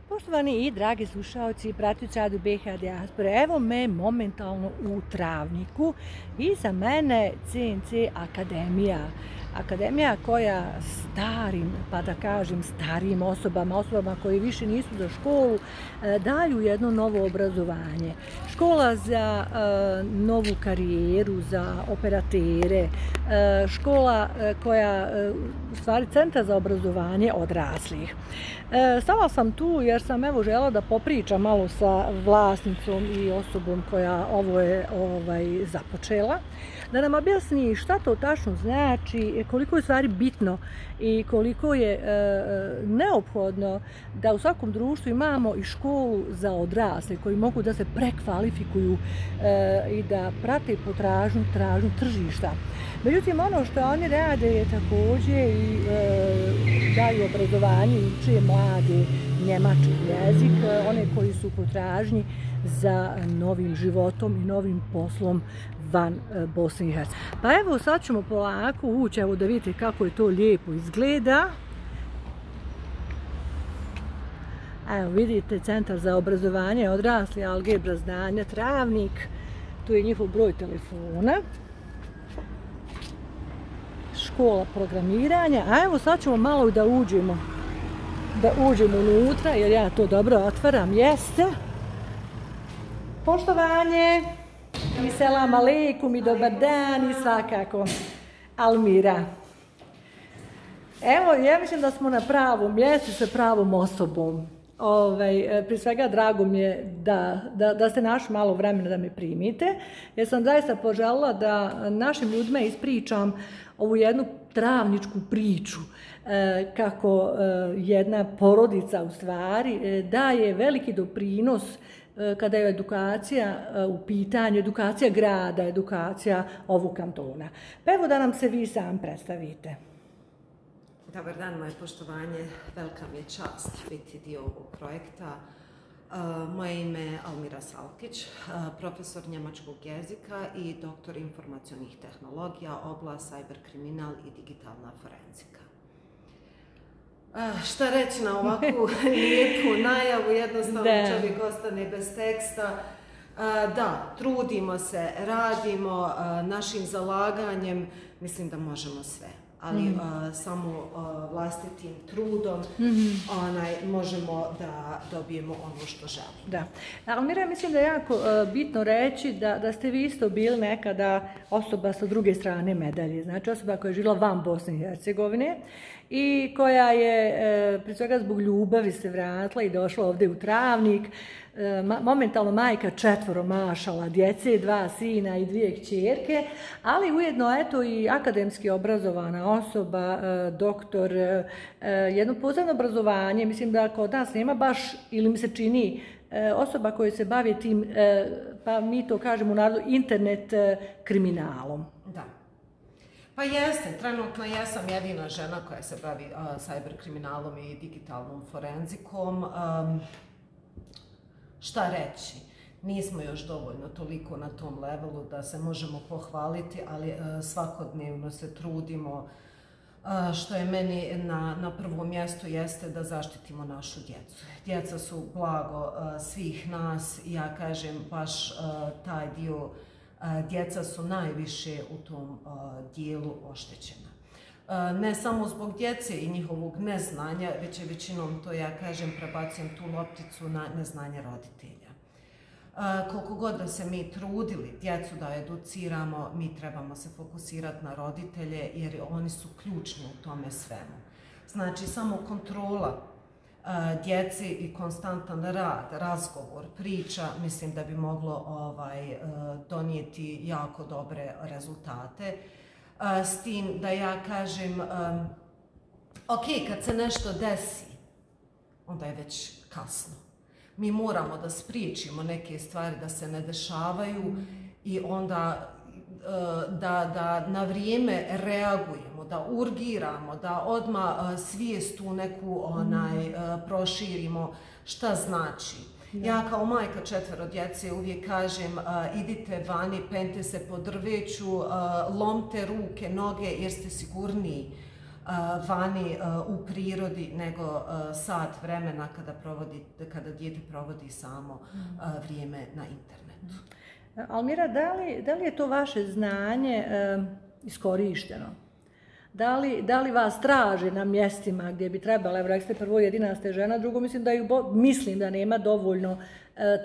Poštovani i dragi slušalci i pratioci Radio BiH Dijaspore, evo me momentalno u Travniku i za mene CNC Akademija. Akademija koja starim, pa da kažem starijim osobama koji više nisu za školu, daju jedno novo obrazovanje. Škola za novu karijeru, za operatere, škola koja, u stvari, centar za obrazovanje odraslih. Stala sam tu jer sam evo želela da popričam malo sa vlasnicom i osobom koja ovo je započela, da nam objasni šta to tačno znači, koliko je stvari bitno i koliko je neophodno da u svakom društvu imamo i školu za odrasle koji mogu da se prekvalifikuju i da prate potražnju tržišta. Međutim, ono što oni rade je također i daju obrazovanje i uče mlade njemački jezik, one koji su u potražnji za novim životom i novim poslom van Bosne i Hercegovine. Pa evo sad ćemo polako ući, evo da vidite kako je to lijepo izgleda. Evo vidite, Centar za obrazovanje odrasli, algebra znanja, Travnik, tu je njihov broj telefona. Škola programiranja, a evo sad ćemo malo da uđemo unutra, jer ja to dobro otvaram, jeste. Poštovanje, i selam aleikum, i dobar dan, i svakako Almira. Evo, ja mislim da smo na pravom mjestu sa pravom osobom. Prije svega drago mi je da ste našli malo vremena da me primite, jer sam zaista poželjela da našim ljudima ispričam ovu jednu travničku priču, kako jedna porodica u stvari daje veliki doprinos kada je edukacija u pitanju, edukacija grada, edukacija ovog kantona. Pa evo da nam se vi sam predstavite. Dobar dan, moje poštovanje. Velika mi je čast biti dio ovog projekta. Moje ime je Almira Salkić, profesor njemačkog jezika i doktor informacionih tehnologija, oblast cyberkriminal i digitalna forenzika. Šta reći na ovakvu lijepu najavu, jednostavno čovjek ostane bez teksta. Da, trudimo se, radimo, našim zalaganjem, mislim da možemo sve. Ali samo vlastitim trudom možemo da dobijemo ono što želimo. Da. Almira, mislim da je jako bitno reći da ste vi isto bili nekada osoba sa druge strane medalje. Znači osoba koja je žila van Bosne i Hercegovine i koja je, prije svega zbog ljubavi se vratila i došla ovdje u Travnik. Momentalno majka 4 mašala djece, 2 sina i 2 kćerke, ali ujedno eto i akademski obrazovana osoba, doktor, jedno posebno obrazovanje. Mislim da kod nas nema baš, ili mi se čini, osoba koja se bavi tim, pa mi to kažemo u narodu, internet kriminalom. Da. Pa jeste, trenutno ja sam jedina žena koja se bavi cyberkriminalom i digitalnom forenzikom. Šta reći? Nismo još dovoljno toliko na tom levelu da se možemo pohvaliti, ali svakodnevno se trudimo. Što je meni na prvom mjestu jeste da zaštitimo našu djecu. Djeca su blago svih nas i ja kažem baš taj dio, djeca su najviše u tom dijelu oštećena. Ne samo zbog djece i njihovog neznanja, već je većinom to, ja kažem, prebacujem tu lopticu na neznanje roditelja. Koliko god da se mi trudili djecu da educiramo, mi trebamo se fokusirati na roditelje jer oni su ključni u tome svemu. Znači, samo kontrola djeci i konstantan rad, razgovor, priča, mislim da bi moglo donijeti jako dobre rezultate. S tim da ja kažem, ok, kad se nešto desi, onda je već kasno. Mi moramo da spriječimo neke stvari da se ne dešavaju i onda da na vrijeme reagujemo, da urgiramo, da odmah svijest tu neku proširimo šta znači. Ja kao majka 4 djece uvijek kažem idite vani, pente se po drveću, lomte ruke, noge jer ste sigurniji. vani u prirodi nego sat vremena kada dijete provodi samo vrijeme na internetu. Almira, da li je to vaše znanje iskorišteno? Da li vas traže na mjestima gdje bi trebala, evo rekli ste prvo jedina ste žena, drugo mislim da nema dovoljno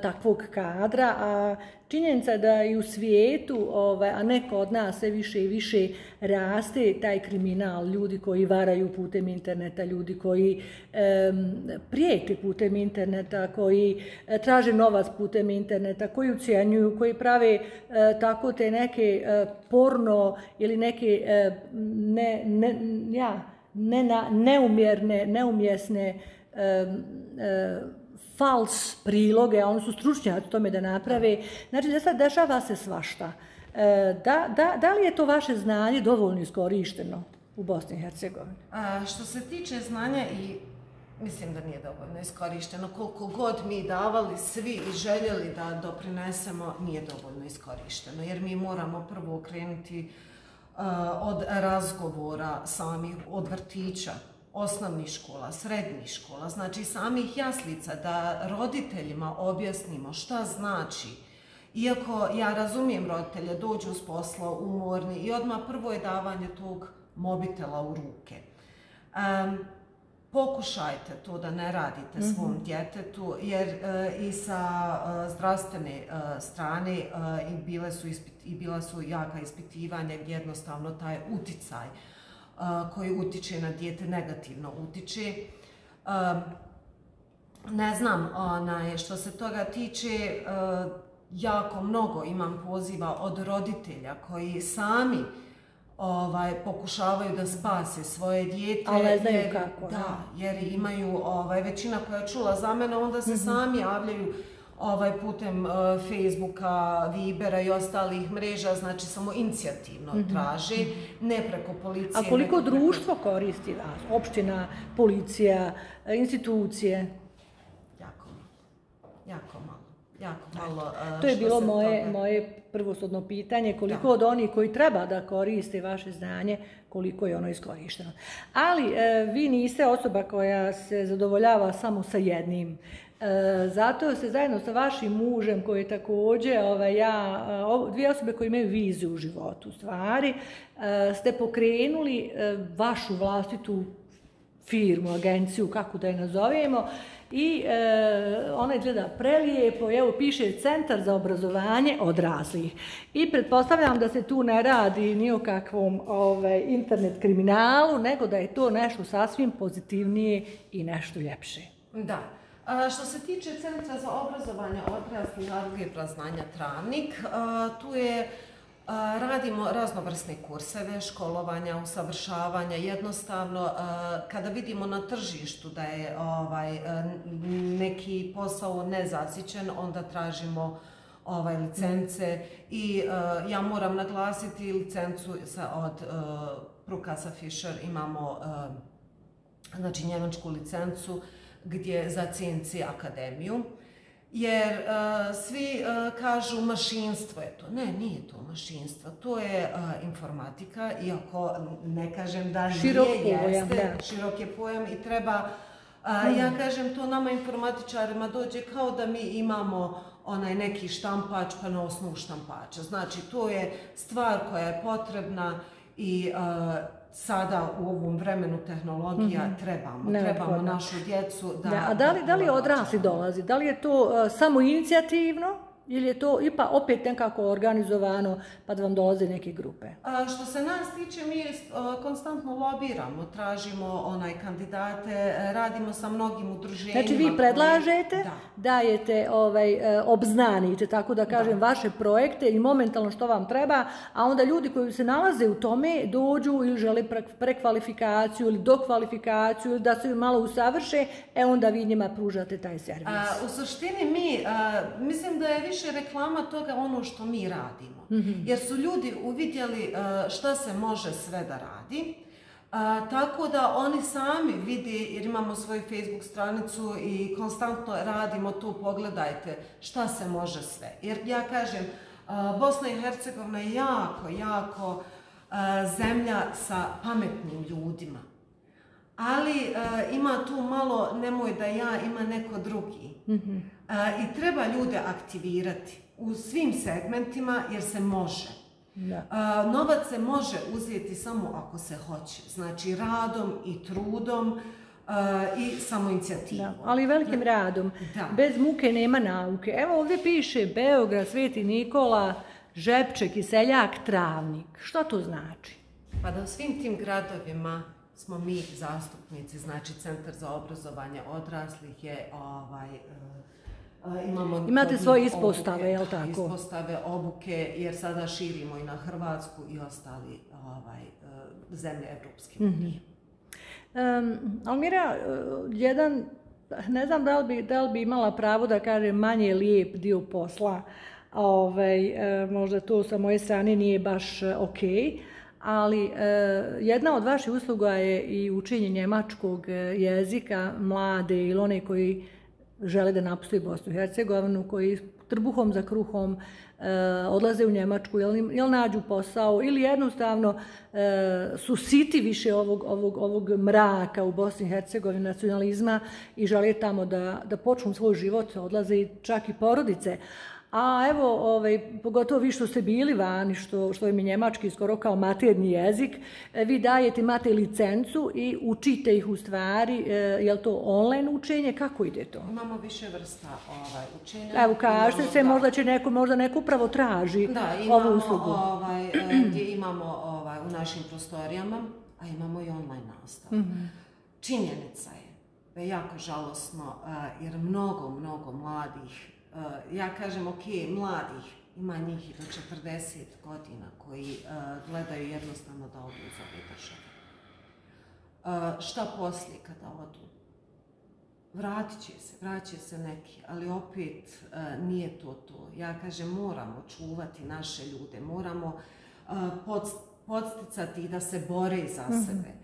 takvog kadra, a činjenica je da i u svijetu, a ne kod nas sve više i više raste taj kriminal, ljudi koji varaju putem interneta, ljudi koji prijete putem interneta, koji traže novac putem interneta, koji ucjenjuju, koji prave tako te neke porno ili neke neumjesne fals priloge, a oni su stručnjaci tome da naprave. Znači da sad dešava se svašta. Da li je to vaše znanje dovoljno iskorišteno u Bosni i Hercegovini? Što se tiče znanja, i mislim da nije dovoljno iskorišteno. Koliko god mi davali svi i željeli da doprinesemo, nije dovoljno iskorišteno. Jer mi moramo prvo krenuti od razgovora samih, od vrtića, osnovnih škola, srednjih škola, znači samih jaslica, da roditeljima objasnimo šta znači. Iako ja razumijem roditelje, dođu s posla umorni i odmah prvo je davanje tog mobitela u ruke. Pokušajte to da ne radite svom djetetu, jer i sa zdravstvene strane bila su jaka ispitivanja gdje jednostavno taj uticaj koji utiče na dijete negativno utiče. Ne znam, što se toga tiče, jako mnogo imam poziva od roditelja koji sami pokušavaju da spase svoje dijete. Ali ne znaju kako. Da, jer imaju, većina koja je čula za mene, onda se sami javljaju putem Facebooka, Vibera i ostalih mreža, znači samo inicijativno traži, ne preko policije. A koliko društvo koristi vas? Opština, policija, institucije? Jako malo. To je bilo moje prvoshodno pitanje, koliko od onih koji treba da koriste vaše znanje, koliko je ono iskorišteno. Ali vi niste osoba koja se zadovoljava samo sa jednim. Zato ste zajedno sa vašim mužem, koji je također, dvije osobe koje imaju viziju u životu, u stvari, ste pokrenuli vašu vlastitu firmu, agenciju, kako da je nazovemo, i ona izgleda prelijepo, evo piše Centar za obrazovanje odraslih. I pretpostavljam da se tu ne radi ni o kakvom internet kriminalu, nego da je to nešto sasvim pozitivnije i nešto ljepše. Da. Što se tiče Centra za obrazovanje odraslih Algebra znanja Travnik, tu radimo raznovrsne kurseve, školovanja, usavršavanja. Jednostavno, kada vidimo na tržištu da je neki posao nezasićen, onda tražimo licence i ja moram naglasiti licencu od Prukasa Fischer, imamo znači njemačku licencu gdje za CNC akademiju, jer svi kažu mašinstvo je to. Ne, nije to mašinstvo, to je informatika, iako ne kažem da nije, jeste, širok je pojam i treba, ja kažem to nama informatičarima dođe kao da mi imamo onaj neki štampač pa na osnovu štampača. Znači to je stvar koja je potrebna i sada u ovom vremenu tehnologija trebamo našu djecu da... A da li odrasli dolazi? Da li je to samo inicijativno ili je to ipak opet nekako organizovano pa da vam dolaze neke grupe? Što se nas tiče, mi konstantno lobiramo, tražimo kandidate, radimo sa mnogim udruženjima. Znači vi predlažete, dajete, obznanite, tako da kažem, vaše projekte i momentalno što vam treba, a onda ljudi koji se nalaze u tome dođu ili žele prekvalifikaciju ili dokvalifikaciju ili da se malo usavrše, onda vi njima pružate taj servis. U suštini mislim da je više reklama toga ono što mi radimo. Jer su ljudi uvidjeli šta se može sve da radi. Tako da oni sami vidi, jer imamo svoju Facebook stranicu i konstantno radimo tu, pogledajte šta se može sve. Jer ja kažem, Bosna i Hercegovina je jako zemlja sa pametnim ljudima. ali ima tu malo nemoj da ja, ima neko drugi. I treba ljude aktivirati u svim segmentima jer se može. Novac se može uzeti samo ako se hoće, znači radom i trudom i samoinicijativom. Ali velikim radom. Bez muke nema nauke. Evo ovdje piše Beograd, Sveti Nikola, Žepče, Kiseljak, Travnik. Što to znači? Pa da u svim tim gradovima smo mi zastupnici, znači Centar za obrazovanje odraslih je imate svoje ispostave, je li tako? Ispostave, obuke, jer sada širimo i na Hrvatsku i ostali zemlje Evropske unije. Almira, ne znam da li bi imala pravo da kažem manje lijep dio posla, možda to sa moje strane nije baš okej, ali jedna od vaših usluga je i učenje njemačkog jezika mlade ili one koji žele da napuste Bosnu i Hercegovinu, koji trbuhom za kruhom odlaze u Njemačku, ili nađu posao, ili jednostavno su siti više ovog mraka u Bosni i Hercegovini, nacionalizma i žele tamo da počnu svoj život, odlaze čak i porodice. A evo, pogotovo vi što ste bili vani, što je mi njemački skoro kao maternji jezik, vi imate licencu i učite ih u stvari, je li to online učenje, kako ide to? Imamo više vrsta učenja. Evo, kažete se, možda neko upravo traži ovu uslugu. Gdje imamo u našim prostorijama, a imamo i online nastavu. Činjenica je da je jako žalosno, jer mnogo mladih, ja kažem, mladih, ima njih i do 40 godina koji gledaju jednostavno da odu iz ove države. Šta poslije kada odu? Vratit će se neki, ali opet nije to. Ja kažem, moramo čuvati naše ljude, moramo podsticati ih da se bore za sebe.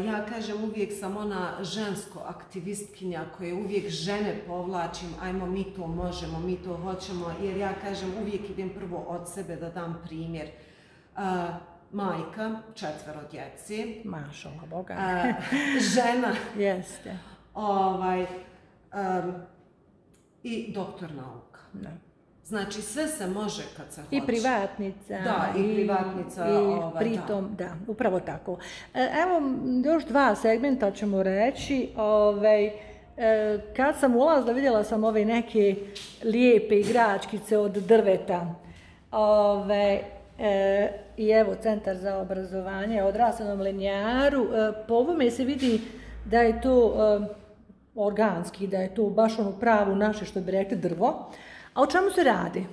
Ja kažem, uvijek sam ona žensko aktivistkinja koje uvijek žene povlačim, ajmo mi to možemo, mi to hoćemo, jer ja kažem, uvijek idem prvo od sebe da dam primjer. Majka, 4 djeci. Mašala Boga. Žena. Jeste. I doktor nauka. Znači, sve se može kad se hoće. I privatnica. Da, i privatnica. I pritom, da, upravo tako. Evo, još 2 segmenta ćemo reći. Kad sam ulazila, vidjela sam ove neke lijepe igračkice od drveta. I evo, Centar za obrazovanje odraslom Lenjaru. Po ovome se vidi da je to organski, da je to baš ono pravo naše, što bi rekli, drvo. A o čemu se radi?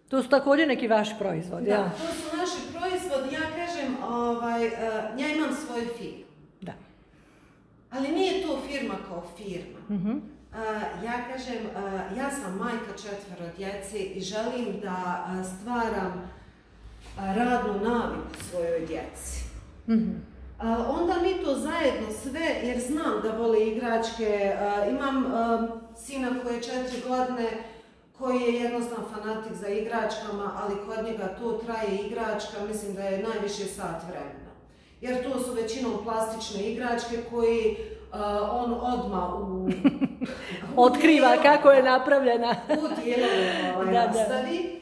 To su također neki vaši proizvodi, ja? Da, to su naši proizvodi. Ja kažem, ja imam svoju firmu. Da. Ali nije to firma kao firma. Ja kažem, ja sam majka 4 djece i želim da stvaram radnu naviku svojoj djeci. Onda mi to zajedno sve, jer znam da vole igračke. Imam sina koji je 4 godine, koji je jednostavno fanatik za igračkama, ali kod njega to traje igračka, mislim da je najviše sat vremena. Jer to su većinom plastične igračke koji on odmah otkriva kako je napravljena. U dijelu nastavi.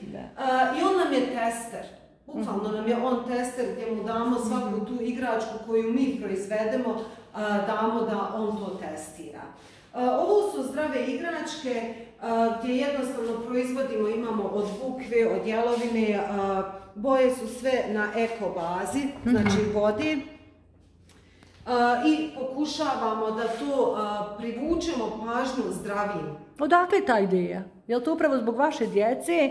I on nam je tester. Bukvalno nam je on tester gdje mu damo svaku tu igračku koju mi proizvedemo, damo da on to testira. Ovo su zdrave igračke gdje jednostavno proizvodimo, imamo od bukve, od jelovine, boje su sve na eko bazi, znači vodi. I pokušavamo da to privučemo pažnju zdravijim. Odakle je ta ideja? Je li to upravo zbog vaše djece?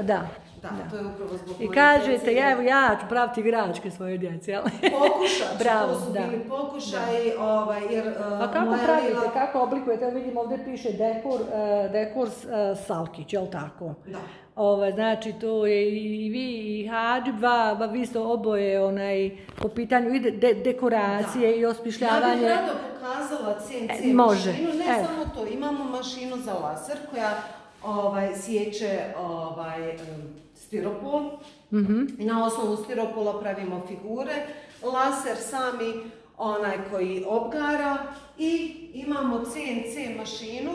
Da. Da, to je upravo zbog moje djece. I kažete, ja ću praviti igračke svoje djece, ali... Pokušat, to su bili pokušaji, jer... Pa kako pravite, kako oblikujete? Vidim, ovdje piše dekor Salkić, je li tako? Da. Znači, to je i vi i Hadžba, vi ste oboje po pitanju dekoracije i osmišljavanje. Ja bih rado pokazala CNC mašinu, ne samo to, imamo mašinu za laser koja sječe stiropol i na osnovu stiropola pravimo figure. Laser sami onaj koji obgara i imamo CNC mašinu,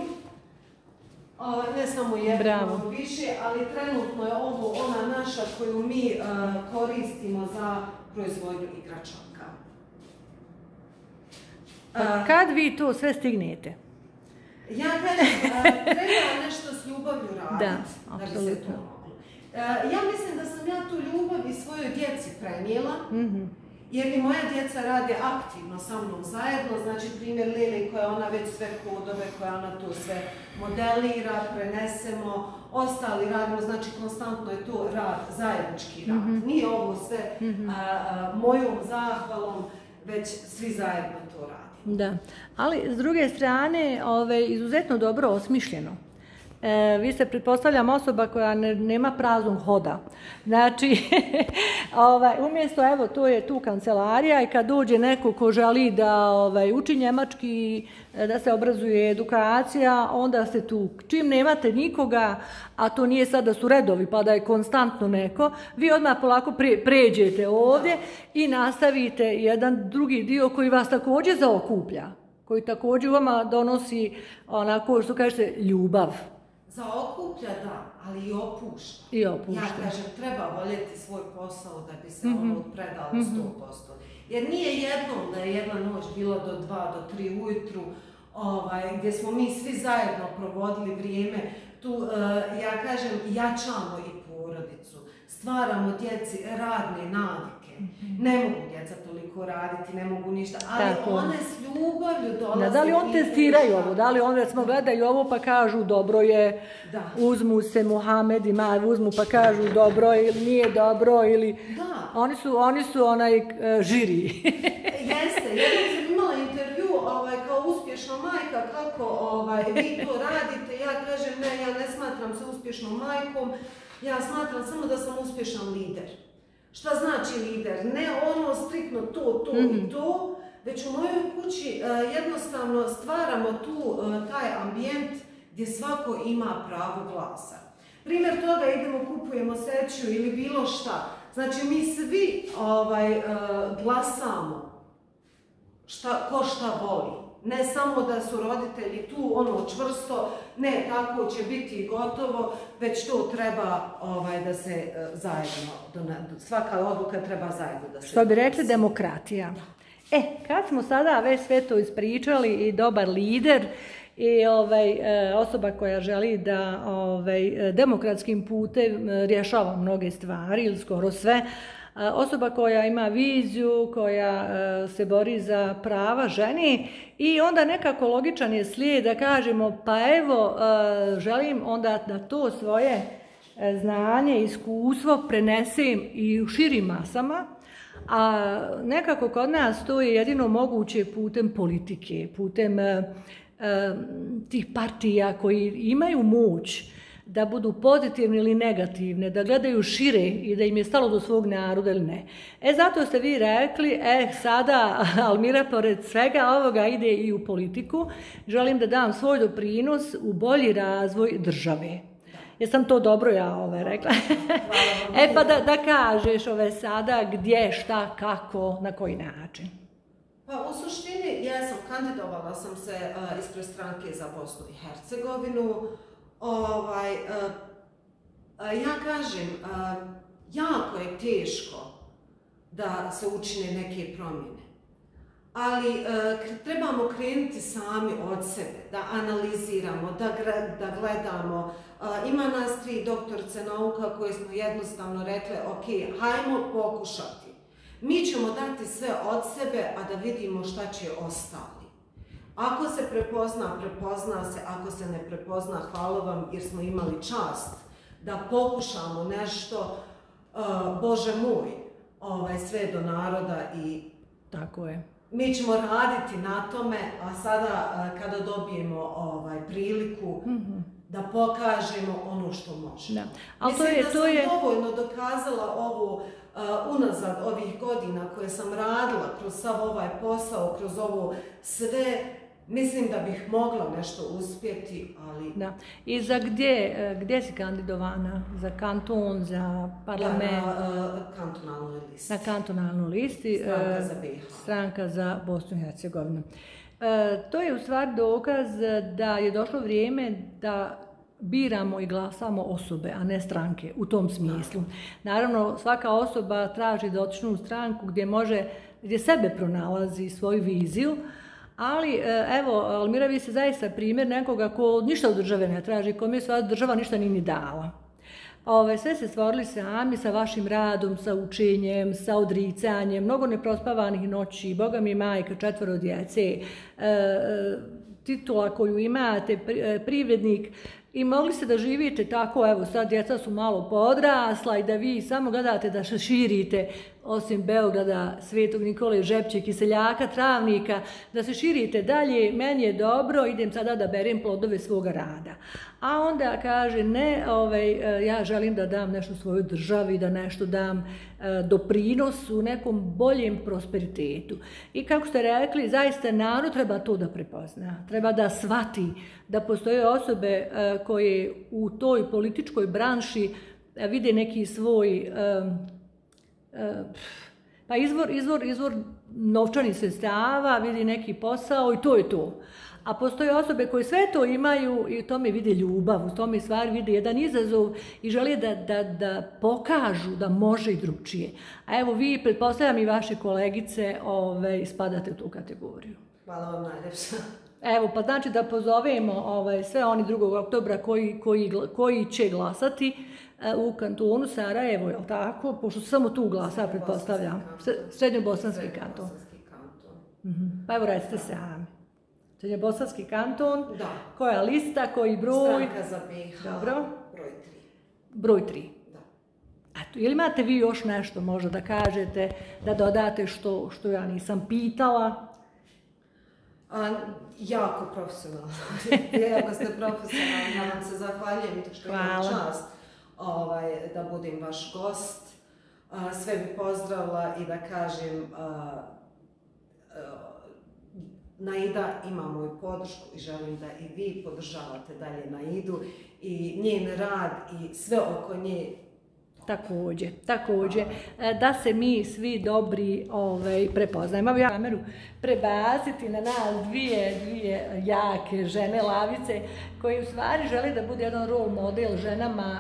ne samo jednu, više, ali trenutno je ovo ona naša koju mi koristimo za proizvodnju igračaka. Kad vi to sve stignete? Ja kažem, treba nešto s ljubavlju raditi da bi se to moglo. Ja mislim da sam ja tu ljubav i svojoj djeci prenijela, jer i moja djeca rade aktivno sa mnom zajedno, znači primjer Lili koja ona već sve kodove, koja ona tu sve modelira, prenesemo, ostali radimo, znači konstantno je to rad, zajednički rad. Nije ovo sve mojom zahvalom, već svi zajedno to radimo. Da, ali s druge strane izuzetno dobro osmišljeno. Vi ste, pretpostavljam, osoba koja nema praznog hoda. Znači, umjesto, evo, to je tu kancelarija i kad dođe neko ko želi da uči njemački, da se obrazuje edukacija, onda ste tu. Čim nemate nikoga, a to nije sad da su redovi pa da je konstantno neko, vi odmah polako pređete ovdje i nastavite jedan drugi dio koji vas također zaokuplja, koji također vama donosi, onako što kažete, ljubav. Zaokuplja, da, ali i opušta. I opušta. Ja kažem, treba voljeti svoj posao da bi se ono predalo 100%. Jer nije jednom da je jedna noć bila do 2, do 3 ujutru, gdje smo mi svi zajedno provodili vrijeme. Tu, ja kažem, jačamo i porodicu, stvaramo djeci radne navike. Ne mogu djeca toliko raditi, ne mogu ništa, ali one s ljubavlju dolaze. Da li on testiraju ovo, da li on recimo gledaju ovo pa kažu dobro je, uzmu se Muhamed i Mar, uzmu pa kažu dobro ili nije dobro, ili oni su onaj žiri. Jeste, jednom sam imala intervju kao uspješna majka, kako vi to radite, ja kažem ne, ja ne smatram se uspješnom majkom, ja smatram samo da sam uspješan lider. Šta znači lider? Ne ono striktno to i to, već u mojoj kući jednostavno stvaramo tu taj ambijent gdje svako ima pravo glasa. Primjer toga idemo, kupujemo sreću ili bilo šta. Znači mi svi glasamo ko šta voli. Ne samo da su roditelji tu ono čvrsto, ne tako će biti i gotovo, već to treba da se zajedno, svaka odluka treba zajedno da se... Što bi rekli, demokratija. Kad smo sada već sve to ispričali i dobar lider i osoba koja želi da demokratskim putem rješava mnoge stvari ili skoro sve, osoba koja ima viziju, koja se bori za prava žene i onda nekako logičan je slijed da kažemo pa evo želim onda da to svoje znanje, iskustvo prenesem i u širim masama, a nekako kod nas to je jedino moguće putem politike, putem tih partija koji imaju moć da budu pozitivne ili negativne, da gledaju šire i da im je stalo do svog naroda ili ne. Zato ste vi rekli, sada Almira pored svega ovoga ide i u politiku, želim da dam svoj doprinos u bolji razvoj države. Jesam to dobro ja rekla? Pa da kažeš sada gdje, šta, kako, na koji način. Pa u suštini kandidovala sam se ispred stranke za Bosnu i Hercegovinu. Ja kažem, jako je teško da se učine neke promjene, ali trebamo krenuti sami od sebe, da analiziramo, da gledamo. Ima nas 3 doktorice nauka koje smo jednostavno rekle, ok, hajmo pokušati. Mi ćemo dati sve od sebe, a da vidimo šta će ostali. Ako se prepozna, prepozna se, ako se ne prepozna, hvala vam jer smo imali čast da pokušamo nešto, Bože moj, sve do naroda i tako je. Mi ćemo raditi na tome, a sada kada dobijemo priliku da pokažemo ono što možemo. Mislim da sam dovoljno dokazala ovo unazad ovih godina koje sam radila kroz sav ovaj posao, kroz ovo sve, Mislim da bih mogla nešto uspjeti, ali... Da. I za gdje si kandidovana? Za kanton, za parlament? Na kantonalnoj listi. Na kantonalnoj listi. Stranka za BiH. Stranka za Bosnu i Hercegovinu. To je u stvari dokaz da je došlo vrijeme da biramo i glasamo osobe, a ne stranke, u tom smislu. Naravno, svaka osoba traži dotičnu stranku gdje sebe pronalazi, svoju viziju, ali evo, Almira, vi ste zaista primjer nekoga ko ništa od države ne traži, kome sva država ništa nije ni dala. Sve ste stvorili sami sa vašim radom, sa učenjem, sa odricanjem, mnogo neprospavanih noći, Boga mi majka, 4 djece, titula koju imate, privrednik, i mogli ste da živite tako, evo sad djeca su malo podrasla i da vi samo gledate da se širite, osim Beograda, Svetog Nikole, Žepče, Kiseljaka, Travnika, da se širite dalje, meni je dobro, idem sada da berem plodove svoga rada. A onda kaže, ne, ja želim da dam nešto svojoj državi, da nešto dam doprinos u nekom boljem prosperitetu. I kako ste rekli, zaista narod treba to da prepozna, treba da shvati da postoje osobe koje u toj političkoj branši vide neki svoj izvor novčanih sredstava, vidi neki posao i to je to. A postoje osobe koje sve to imaju i u tome vide ljubav, u tome stvari vide jedan izazov i žele da pokažu da može i drugčije. A evo vi, pretpostavljam i vaše kolegice, spadate u tu kategoriju. Hvala vam najljepša. Evo, pa znači da pozovemo sve oni 2. oktobra koji će glasati u kantonu Sarajevo, je li tako? Pošto samo tu glasa, pretpostavljam. Srednjobosanski kanton. Pa evo recite sami. Srednjobosanski kanton, koja lista, koji broj? Stranka za BiH, dobro. Broj 3. Broj 3. Da. Eto, ili imate vi još nešto možda da kažete, da dodate što ja nisam pitala? Jako profesionalno. Jako ste profesionalni, ja vam se zahvaljujem što imam čast da budem vaš gost. Sve bi pozdravila i da kažem, Naida ima moju podršku i želim da i vi podržavate dalje Naidu i njen rad i sve oko nje. Također, da se mi svi dobri prepoznajemo. Evo ja kameru prebaciti na nas dvije jake žene lavice koje u stvari žele da bude jedan role model ženama,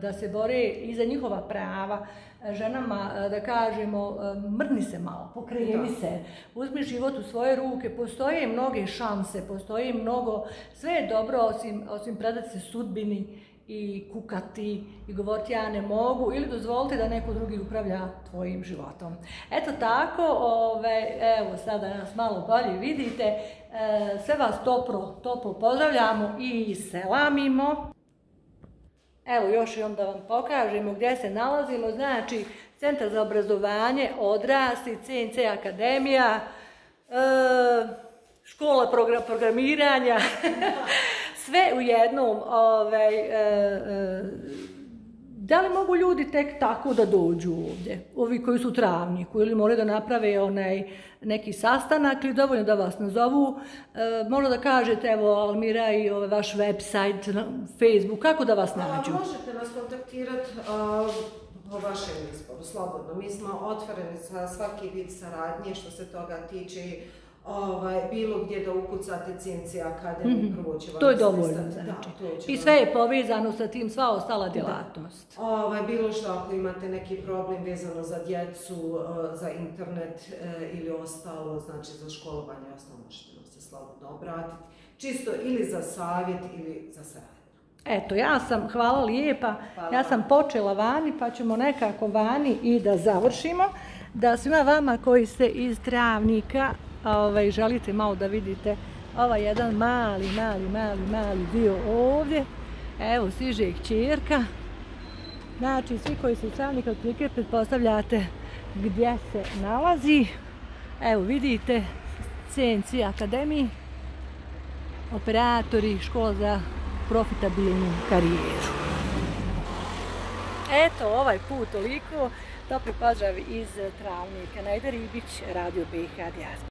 da se bore i za njihova prava, ženama da kažemo mrni se malo, pokreni se, uzmi život u svoje ruke, postoje mnoge šanse, postoji mnogo, sve je dobro osim predati se sudbini i kukati i govoriti ja ne mogu ili dozvoliti da neko drugi upravlja tvojim životom. Eto tako, evo sada nas malo bolje vidite, sve vas toplo pozdravljamo i selamimo. Evo još i onda vam pokažemo gdje se nalazimo, znači Centar za obrazovanje odraslih, CNC Akademija, škola programiranja, sve u jednom. Da li mogu ljudi tek tako da dođu ovdje, ovi koji su u Travniku, ili moraju da naprave neki sastanak ili dovoljno da vas nazovu, možda da kažete, evo Almira i vaš website, Facebook, kako da vas nađu? Možete nas kontaktirati po vašem izboru, slobodno. Mi smo otvoreni za svaki vid saradnje što se toga tiče. Bilo gdje da ukucate CNC Akademiju, prvo će vam... To je dovoljno, znači. I sve je povezano sa tim, sva ostala djelatnost. Bilo što ako imate neki problem vezano za djecu, za internet ili ostalo, znači za školovanje, ostalo možete nam se slobodno obratiti. Čisto ili za savjet ili za saradnju. Eto, hvala lijepa, ja sam počela vani, pa ćemo nekako vani i da završimo. Da svima vama koji ste iz Travnika, želite malo da vidite ovaj jedan mali dio ovdje. Evo, stiže kćerka. Znači, svi koji su iz Travnika otprilike pretpostavljate gdje se nalazi. Evo, vidite, CNC Akademiji, operatori, škola za profitabilnu karijeru. Eto, ovaj put toliko. Topli pozdrav iz Travnika. Naida Ribić, Radio BiH Dijaspora.